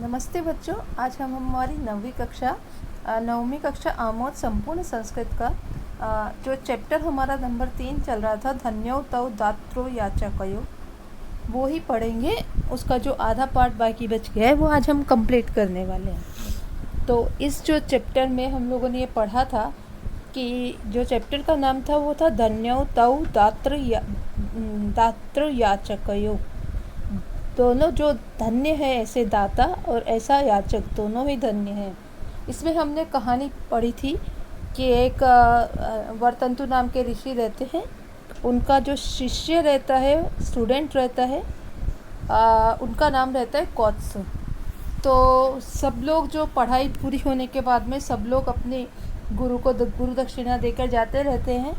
नमस्ते बच्चों, आज हम हमारी नववीं कक्षा आमोद संपूर्ण संस्कृत का जो चैप्टर हमारा नंबर 3 चल रहा था, धन्यो तौ दात्रो याचकयो, वो ही पढ़ेंगे। उसका जो आधा पार्ट बाकी बच गया है वो आज हम कंप्लीट करने वाले हैं। तो इस जो चैप्टर में हम लोगों ने ये पढ़ा था कि जो चैप्टर का नाम था वो था धन्यो तौ दात्र याचकयो। दोनों जो धन्य है, ऐसे दाता और ऐसा याचक, दोनों ही धन्य हैं। इसमें हमने कहानी पढ़ी थी कि एक वर्तंतु नाम के ऋषि रहते हैं, उनका जो शिष्य रहता है, स्टूडेंट रहता है, उनका नाम रहता है कौत्स। तो सब लोग जो पढ़ाई पूरी होने के बाद में सब लोग अपने गुरु को गुरु दक्षिणा देकर जाते रहते हैं।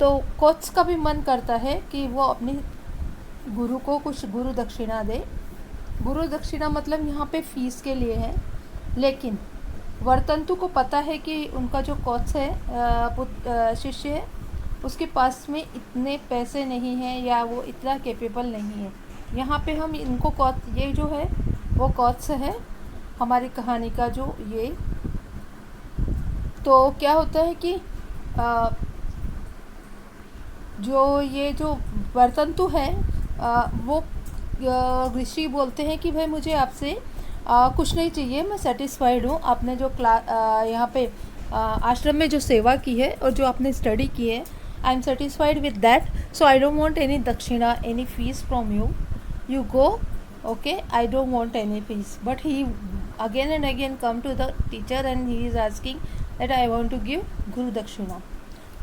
तो कौत्स का भी मन करता है कि वो अपनी गुरु को कुछ गुरु दक्षिणा दे। गुरु दक्षिणा मतलब यहाँ पे फीस के लिए है, लेकिन वर्तंतु को पता है कि उनका जो कौत्स है, शिष्य है, उसके पास में इतने पैसे नहीं हैं या वो इतना कैपेबल नहीं है। यहाँ पे हम इनको ये जो है वो कौत्स है हमारी कहानी का जो ये। तो क्या होता है कि जो वर्तंतु है, वो ऋषि बोलते हैं कि भाई मुझे आपसे कुछ नहीं चाहिए, मैं सेटिस्फाइड हूँ। आपने जो यहाँ पे आश्रम में जो सेवा की है और जो आपने स्टडी की है, I am satisfied with that, so I don't want any dakshina, any fees from you, you go, okay, I don't want any fees. But he again and again come to the teacher and he is asking that I want to give guru dakshina.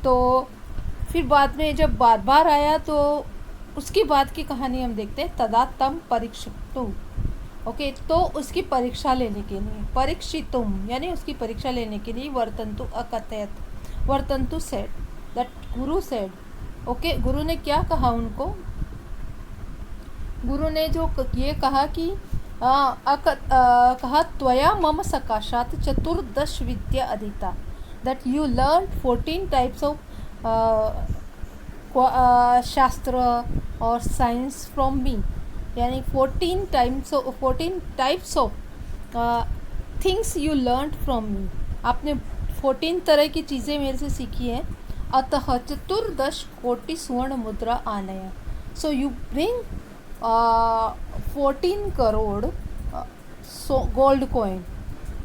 तो फिर बाद में जब बार बार आया तो उसकी बाद की कहानी हम देखते हैं। तदा तम परीक्षितु, ओके, तो उसकी परीक्षा लेने के लिए, परीक्षितुम यानी उसकी परीक्षा लेने के लिए वर्तंतु अकथयत, वर्तंतु said that Guru said, okay, गुरु ने क्या कहा उनको? गुरु ने जो ये कहा कि कहा त्वया मम सकाशात चतुर्दश विद्या अधीता, that you learn 14 types of shastra or science from me, यानी 14 types of things you learn from me. आपने 14 तरह की चीज़ें मेरे से सीखी हैं। अतः चतुर्दश कोटि स्वर्ण मुद्रा आनय, so you bring 14 crore gold coin.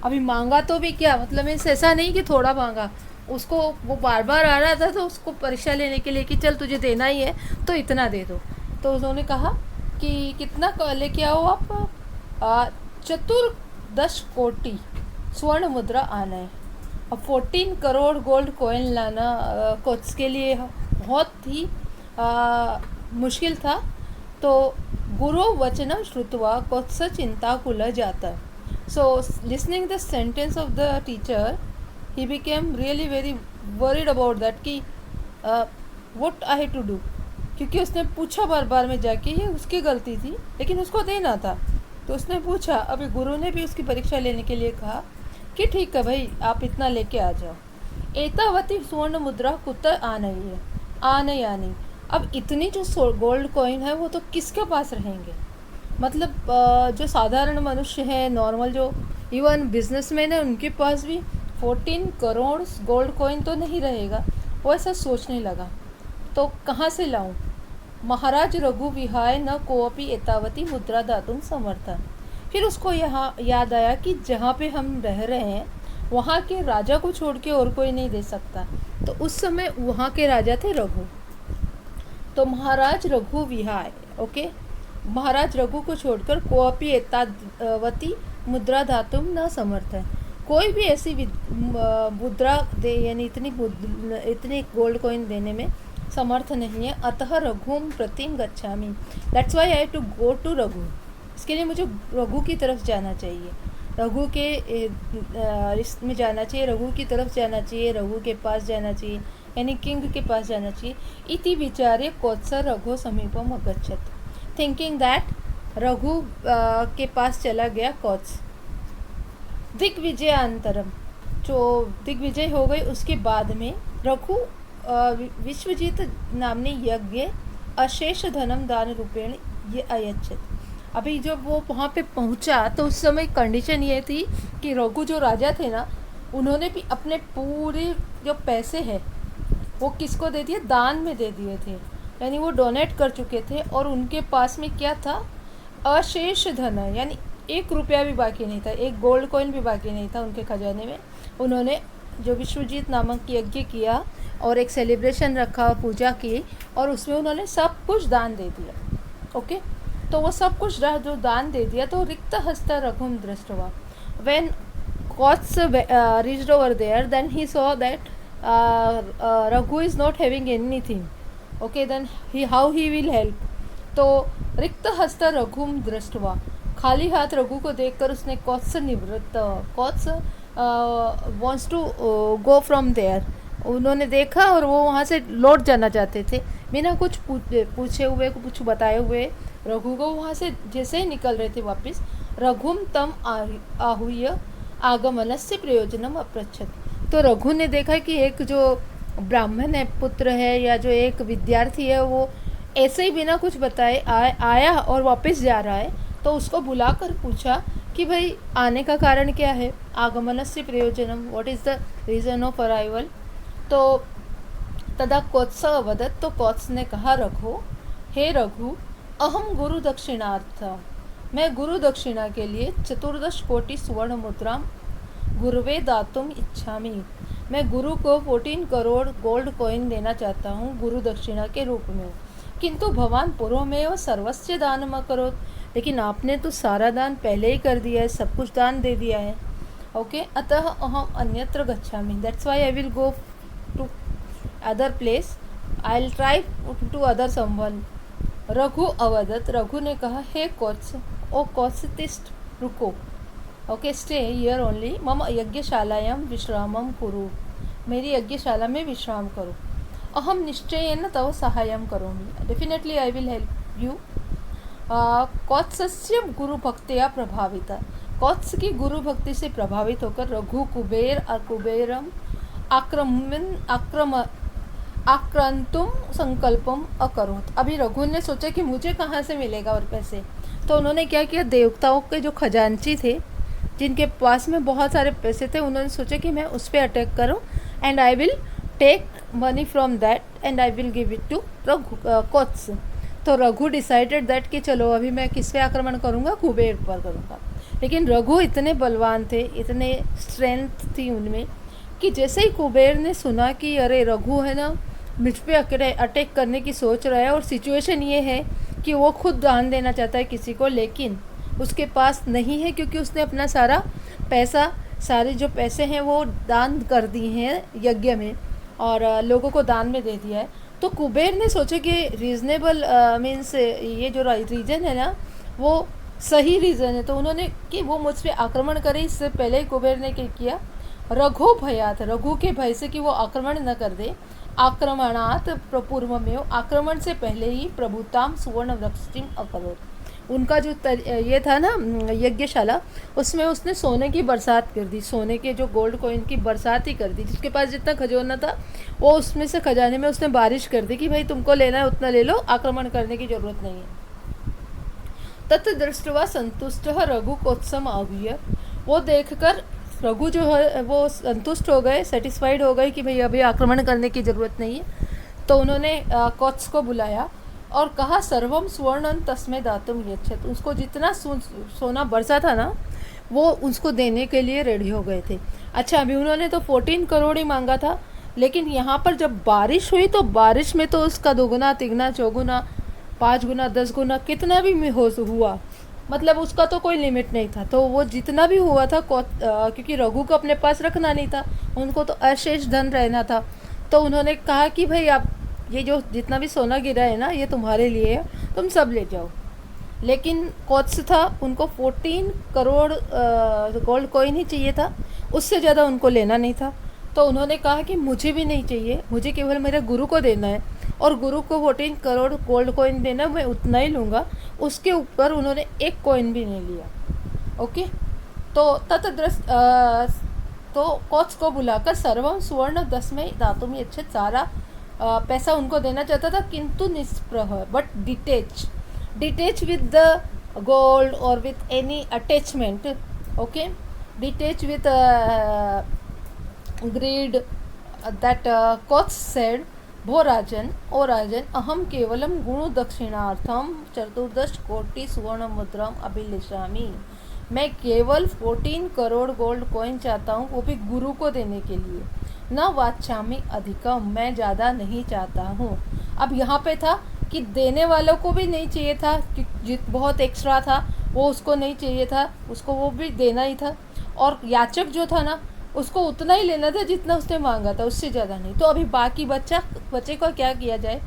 अभी मांगा तो भी क्या, मतलब इस ऐसा नहीं कि थोड़ा मांगा, उसको वो बार बार आ रहा था तो उसको परीक्षा लेने के लिए कि चल तुझे देना ही है तो इतना दे दो। तो उन्होंने कहा कि कितना लेके आओ आप? 14 कोटि स्वर्ण मुद्रा आना है। अब 14 करोड़ गोल्ड कॉइन लाना कोच के लिए बहुत ही मुश्किल था। तो गुरु वचनम श्रुत्वा कोत्स चिंताकुल जाता। So listening the sentence of the teacher, he became really very worried about that कि what I had to do, क्योंकि उसने पूछा बार बार में जाके, ये उसकी गलती थी लेकिन उसको देना था। तो उसने पूछा, अभी गुरु ने भी उसकी परीक्षा लेने के लिए कहा कि ठीक है भाई, आप इतना लेके आ जाओ। एतावती स्वर्ण मुद्रा कुत आने यानी, अब इतनी जो गोल्ड कॉइन है वो तो किसके पास रहेंगे? मतलब जो साधारण मनुष्य है, नॉर्मल जो इवन बिजनेसमैन है, उनके पास भी 14 करोड़ गोल्ड कॉइन तो नहीं रहेगा। वो ऐसा सोचने लगा, तो कहाँ से लाऊं? महाराज रघु विहाय न कोपी एतावती मुद्रा दातुम समर्था। फिर उसको यहाँ याद आया कि जहाँ पे हम रह रहे हैं वहाँ के राजा को छोड़ के और कोई नहीं दे सकता। तो उस समय वहाँ के राजा थे रघु। तो महाराज रघु विहाय, ओके, महाराज रघु को छोड़कर कोपी एतावती मुद्रा धातुम न समर्थ है, कोई भी ऐसी मुद्रा दे, यानी इतनी गोल्ड कॉइन देने में समर्थ नहीं है। अतः रघुम प्रतिम गच्छामि, that's why I have to go to Raghu. इसके लिए मुझे रघु की तरफ जाना चाहिए, रघु के में जाना चाहिए, रघु की तरफ जाना चाहिए, रघु के पास जाना चाहिए, यानी किंग के पास जाना चाहिए। इति विचार्य कोत्स रघु समीपम अगच्छत, थिंकिंग दैट रघु के पास चला गया कोत्स। दिग्विजयांतरम, जो दिग्विजय हो गई उसके बाद में रघु विश्वजीत नामने यज्ञ अशेष धनम दान रूपेण ये अयच्छत। अभी जब वो वहाँ पे पहुँचा तो उस समय कंडीशन ये थी कि रघु जो राजा थे ना, उन्होंने भी अपने पूरे जो पैसे हैं वो किसको दे दिए, दान में दे दिए थे, यानी वो डोनेट कर चुके थे। और उनके पास में क्या था, अशेष धन है, यानी 1 रुपया भी बाकी नहीं था, एक गोल्ड कॉइन भी बाकी नहीं था उनके खजाने में। उन्होंने जो विश्वजीत नामक यज्ञ किया और एक सेलिब्रेशन रखा, पूजा की, और उसमें उन्होंने सब कुछ दान दे दिया। ओके, तो वो सब कुछ जो दान दे दिया, तो रिक्त हस्त रघुम दृष्टवा, when Kots reached over there, then he saw that Raghu is not having anything. Okay, then how he will help? तो रिक्त हस्त रघुम दृष्टवा, खाली हाथ रघु को देखकर उसने कौत्स निवृत्त, Kautsa wants to go from there, उन्होंने देखा और वो वहाँ से लौट जाना चाहते थे, बिना कुछ पूछे हुए, कुछ बताए हुए रघु को वहाँ से जैसे ही निकल रहे थे वापस, रघुम तम आहूय आगमनस्य प्रयोजनम अपृच्छत। तो रघु ने देखा कि एक जो ब्राह्मण है, पुत्र है, या जो एक विद्यार्थी है, वो ऐसे ही बिना कुछ बताए आया और वापस जा रहा है। तो उसको बुलाकर पूछा कि भाई आने का कारण क्या है, आगमनस्य प्रयोजनम, what is the reason of arrival. तो तदा कौत्स अवदत, तो कौत्स ने कहा रघु, हे रघु, अहम गुरु दक्षिणार्थ, मैं गुरु दक्षिणा के लिए 14 कोटि सुवर्ण मुद्रा गुरुवे दातुम इच्छामि, मैं गुरु को 14 करोड़ गोल्ड कॉइन देना चाहता हूँ गुरु दक्षिणा के रूप में। किंतु भवान पूर्वमेव सर्वस्य दानम करोत्, लेकिन आपने तो सारा दान पहले ही कर दिया है, सब कुछ दान दे दिया है। ओके, अतः अहम अन्यत्र गच्छामि, that's why I will go to other place, I will try to other someone. Raghu अवदत, रघु ने कहा, हे कौत्स, ओ कौत्स तिष्ठ, रुको, ओके, स्टे हियर ओनली, मम यज्ञशालायां विश्रामं कुरु, मेरी यज्ञशाला में विश्राम करो। अहम निश्चयेन तव सहायं करोमि, definitely I will help you. कौत्सस्य गुरु भक्त्या प्रभाविता, कौत्स की गुरु भक्ति से प्रभावित होकर रघु कुबेरम आक्रंतुम संकल्पम अकरोत। अभी रघु ने सोचा कि मुझे कहाँ से मिलेगा और पैसे, तो उन्होंने क्या किया, देवताओं के जो खजांची थे, जिनके पास में बहुत सारे पैसे थे, उन्होंने सोचा कि मैं उस पर अटैक करूं, and I will take money from that and I will give it to Kautsa. तो रघु डिसाइडेड दैट कि चलो अभी मैं किस पे आक्रमण करूंगा, कुबेर पर करूंगा। लेकिन रघु इतने बलवान थे, इतने स्ट्रेंथ थी उनमें, कि जैसे ही कुबेर ने सुना कि अरे रघु है ना मुझ पे अटैक करने की सोच रहा है, और सिचुएशन ये है कि वो खुद दान देना चाहता है किसी को, लेकिन उसके पास नहीं है, क्योंकि उसने अपना सारा पैसा, सारे जो पैसे हैं वो दान कर दिए हैं यज्ञ में, और लोगों को दान में दे दिया है। तो कुबेर ने सोचा कि रीज़नेबल मीन्स ये जो रीज़न है ना वो सही रीज़न है, तो उन्होंने कि वो मुझ पर आक्रमण करे, इससे पहले ही कुबेर ने क्या किया, रघु भयात, रघु के भय से कि वो आक्रमण न कर दे, आक्रमणात पूर्व में, आक्रमण से पहले ही प्रभुताम सुवर्ण वृक्षिम अकरोत, उनका जो ये था ना यज्ञशाला, उसमें उसने सोने की बरसात कर दी, सोने के जो गोल्ड कॉइन की बरसात ही कर दी, जिसके पास जितना खजाना था वो उसमें से खजाने में उसने बारिश कर दी कि भाई तुमको लेना है उतना ले लो, आक्रमण करने की जरूरत नहीं है। तत् दृष्टवा संतुष्ट रघु कोत्सम आहूय, वो देखकर रघु जो है वो संतुष्ट हो गए, सेटिस्फाइड हो गए कि भाई अभी आक्रमण करने की ज़रूरत नहीं है। तो उन्होंने कौत्स को बुलाया और कहा, सर्वम सुवर्णन तस्मै दातुम यच्छत, उसको जितना सोना बरसा था ना वो उसको देने के लिए रेडी हो गए थे। अच्छा, अभी उन्होंने तो 14 करोड़ ही मांगा था, लेकिन यहाँ पर जब बारिश हुई तो बारिश में तो उसका 2 गुना 3 गुना 4 गुना 5 गुना 10 गुना कितना भी हुआ, मतलब उसका तो कोई लिमिट नहीं था। तो वो जितना भी हुआ था क्योंकि रघु को अपने पास रखना नहीं था, उनको तो अशेष धन रहना था। तो उन्होंने कहा कि भाई आप ये जो जितना भी सोना गिरा है ना ये तुम्हारे लिए है, तुम सब ले जाओ। लेकिन कौत्स था, उनको 14 करोड़ गोल्ड कॉइन ही चाहिए था, उससे ज़्यादा उनको लेना नहीं था। तो उन्होंने कहा कि मुझे भी नहीं चाहिए, मुझे केवल मेरे गुरु को देना है, और गुरु को 14 करोड़ गोल्ड कॉइन देना, मैं उतना ही लूँगा, उसके ऊपर उन्होंने 1 कॉइन भी नहीं लिया। ओके, तो तो कौत्स को बुलाकर सर्वम सुवर्ण 10 में दातुम अच्छे सारा पैसा उनको देना चाहता था, किंतु निष्प्रह but detach with the gold or with any attachment, okay, detached with greed, that Koch said, भो राजन, ओ राजन, अहम केवलम गुण दक्षिणार्थम चतुर्दश कोटि सुवर्ण मुद्राम अभिलिषामि। मैं केवल 14 करोड़ गोल्ड कॉइन चाहता हूँ, वो भी गुरु को देने के लिए। न वाचामी अधिकम, मैं ज़्यादा नहीं चाहता हूँ। अब यहाँ पे था कि देने वालों को भी नहीं चाहिए था, बहुत एक्स्ट्रा था वो उसको नहीं चाहिए था, उसको वो भी देना ही था। और याचक जो था ना, उसको उतना ही लेना था जितना उसने मांगा था, उससे ज़्यादा नहीं। तो अभी बाकी बच्चे को क्या किया जाए?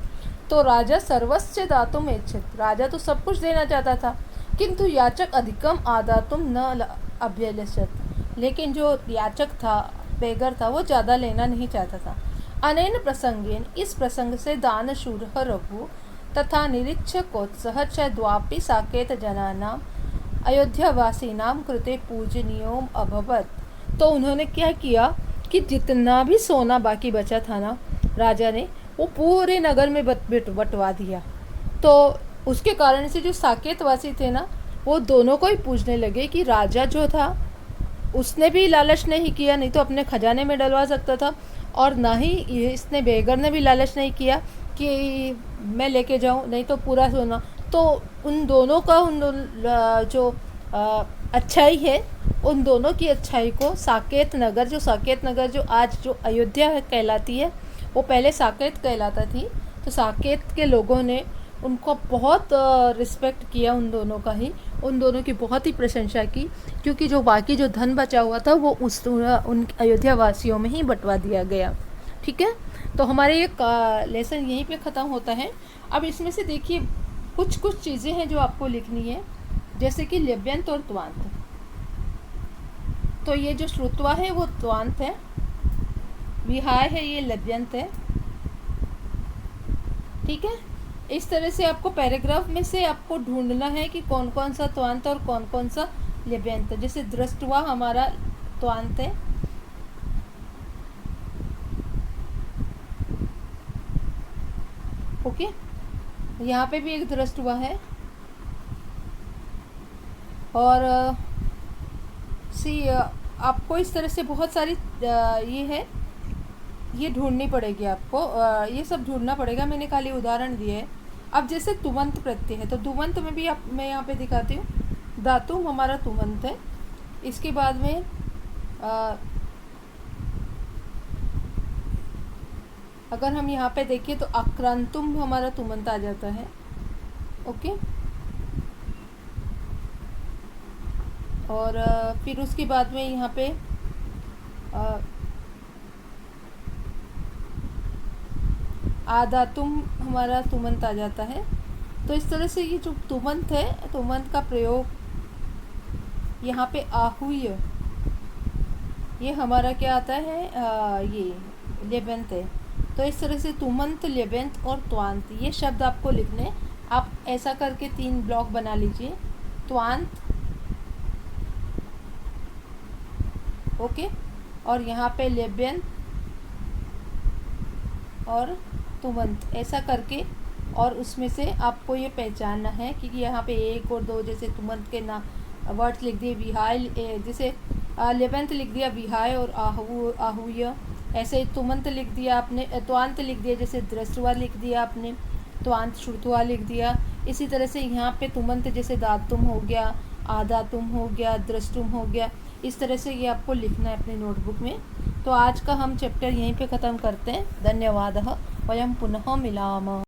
तो राजा सर्वस्व दातुम इच्छित, राजा तो सब कुछ देना चाहता था, किंतु याचक अधिकम आदातुम न अभ्यलषत, लेकिन जो याचक था, बेगर था, वो ज़्यादा लेना नहीं चाहता था। अनेन प्रसंगेन, इस प्रसंग से दानशूरः रघु तथा निरीक्षकोत्सह च द्वापि साकेत जनानाम अयोध्यावासीनां कृते पूजनीयोम अभवत। तो उन्होंने क्या किया कि जितना भी सोना बाकी बचा था ना, राजा ने वो पूरे नगर में बंटवा दिया। तो उसके कारण से जो साकेतवासी थे ना, वो दोनों को ही पूछने लगे कि राजा जो था उसने भी लालच नहीं किया, नहीं तो अपने खजाने में डलवा सकता था, और ना ही इसने बेगर ने भी लालच नहीं किया कि मैं लेके जाऊं, नहीं तो पूरा सोना। तो उन दोनों का जो अच्छाई है, उन दोनों की अच्छाई को साकेत नगर जो आज जो अयोध्या कहलाती है, वो पहले साकेत कहलाता थी। तो साकेत के लोगों ने उनको बहुत रिस्पेक्ट किया, उन दोनों की बहुत ही प्रशंसा की, क्योंकि जो बाकी जो धन बचा हुआ था वो उन अयोध्या वासियों में ही बंटवा दिया गया। ठीक है, तो हमारे ये लेसन यहीं पे ख़त्म होता है। अब इसमें से देखिए कुछ चीज़ें हैं जो आपको लिखनी है, जैसे कि लेव्यंत और त्वांत। तो ये जो श्रुत्वा है वो त्वांत है, विहाय है ये लेव्यंत है। ठीक है, इस तरह से आपको पैराग्राफ में से आपको ढूंढना है कि कौन कौन सा त्वांत और कौन कौन सा लेव्यंत। जैसे दृष्टवा हमारा त्वांत है, ओके, यहाँ पे भी एक दृष्टवा है। और आपको इस तरह से बहुत सारी ये ढूंढनी पड़ेगी आपको, ये सब ढूंढना पड़ेगा। मैंने खाली उदाहरण दिए है। अब जैसे तुमंत प्रत्यय है, तो तुमंत में भी मैं यहाँ पे दिखाती हूँ। धातु हमारा तुमंत है। इसके बाद में अगर हम यहाँ पे देखें तो आक्रांतुम हमारा तुमंत आ जाता है। ओके, और फिर उसके बाद में यहाँ पे आदातुम हमारा तुमंत आ जाता है। तो इस तरह से ये जो तुमंत है, तुमंत का प्रयोग यहाँ पे आहूय, ये हमारा क्या आता है, ये लेबंत है। तो इस तरह से तुमंत, लेबंत और त्वांत, ये शब्द आपको लिखने। आप ऐसा करके 3 ब्लॉक बना लीजिए, त्वांत, ओके, और यहाँ पे लेबंत और तुमंत, ऐसा करके। और उसमें से आपको ये पहचानना है कि यहाँ पे 1 और 2 जैसे तुमंत के ना वर्ड्स लिख दिए, विहाय, जैसे लेबंत लिख दिया विहाय और आहूय, ऐसे तुमंत लिख दिया आपने, त्वांत लिख दिया, जैसे दृष्टवा लिख दिया आपने, त्वांत श्रुतवा लिख दिया। इसी तरह से यहाँ पे तुमंत जैसे दातुम हो गया, आदातुम हो गया, दृष्टुम हो गया। इस तरह से ये आपको लिखना है अपने नोटबुक में। तो आज का हम चैप्टर यहीं पे ख़त्म करते हैं। धन्यवादः। वयं पुनः मिलामः।